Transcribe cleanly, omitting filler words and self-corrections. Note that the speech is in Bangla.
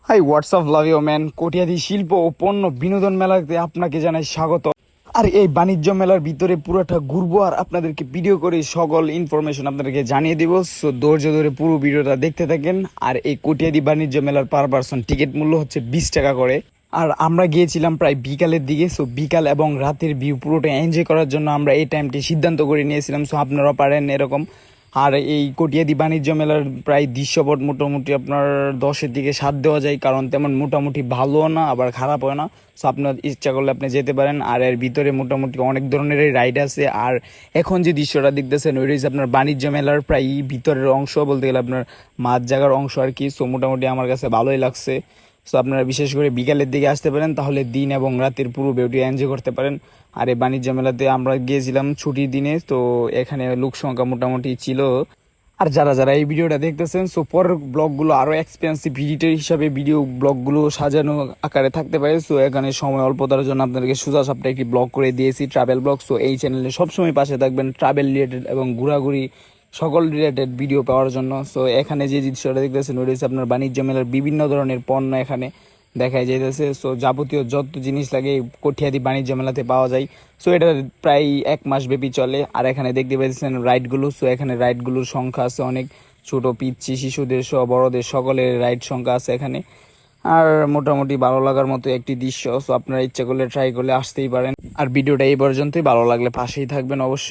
High WhatsApp love you man, Katiadi শিল্প ও পণ্য বিনোদন মেলাতে আপনাকে জানাই স্বাগত। আর এই বাণিজ্য মেলার ভিতরে পুরোটা ঘুরবো আর আপনাদেরকে ভিডিও করে সকল ইনফরমেশন আপনাদেরকে জানিয়ে দিব। সো ধৈর্য ধরে পুরো ভিডিওটা দেখতে থাকেন। আর এই কটিয়াদি বাণিজ্য মেলার পার পার্সন টিকিট মূল্য হচ্ছে 20 টাকা করে। আর আমরা গিয়েছিলাম প্রায় বিকালের দিকে। সো বিকাল এবং রাতের ভিউ পুরোটা এনজয় করার জন্য আমরা এই টাইমটি সিদ্ধান্ত করে নিয়েছিলাম। সো আপনারা পারেন এরকম। আর এই কটিয়াদি বাণিজ্য মেলার প্রায় দৃশ্যপট মোটামুটি আপনার 10-এর দিকে 7 দেওয়া যায়, কারণ তেমন মোটামুটি ভালোও না আবার খারাপও না। সো আপনার ইচ্ছা করলে আপনি যেতে পারেন। আর এর ভিতরে মোটামুটি অনেক ধরনের রাইড আছে। আর এখন যে দৃশ্যটা দেখতেছেন ওইটা হচ্ছে আপনার বাণিজ্য মেলার প্রায় ভিতরের অংশ, বলতে গেলে আপনার মাঝ জায়গার অংশ আর কি। সো মোটামুটি আমার কাছে ভালোই লাগছে। সো আপনারা বিশেষ করে বিকালের দিকে আসতে পারেন, তাহলে দিন এবং রাতের পুরো ভিউটি এনজয় করতে পারেন। আর এই বাণিজ্য মেলাতে আমরা গিয়েছিলাম ছুটির দিনে, তো এখানে লোক সংখ্যা মোটামুটি ছিল। আর যারা যারা এই ভিডিওটা দেখতেছেন, সো পরের ব্লগগুলো আরও এক্সপেন্সিভ এডিটর হিসাবে ভিডিও ব্লগগুলো সাজানো আকারে থাকতে পারে। সো এখানে সময় অল্পতার জন্য আপনাদেরকে সোজা সাপটা একটি ব্লগ করে দিয়েছি, ট্রাভেল ব্লগ। সো এই চ্যানেলে সবসময় পাশে থাকবেন ট্রাভেল রিলেটেড এবং ঘোরাঘুরি সকল রিলেটেড ভিডিও পাওয়ার জন্য। সো এখানে যে দৃশ্যটা দেখতেছেন ওইটা হচ্ছে আপনার বাণিজ্য মেলার বিভিন্ন ধরনের পণ্য এখানে দেখা যাইতেছে। সো যাবতীয় যত জিনিস লাগে কটিয়াদি বাণিজ্য মেলাতে পাওয়া যায়। সো এটা প্রায় 1 মাস ব্যাপী চলে। আর এখানে দেখতে পাচ্ছেন রাইডগুলো। সো এখানে রাইডগুলোর সংখ্যা আছে অনেক, ছোট পিচ্ছি শিশুদের সহ বড়দের সকলের রাইড সংখ্যা আছে এখানে। আর মোটামুটি ভালো লাগার মতো একটি দৃশ্য। সো আপনারা ইচ্ছা করলে ট্রাই করলে আসতেই পারেন। আর ভিডিওটা এই পর্যন্তই, ভালো লাগলে পাশেই থাকবেন অবশ্যই।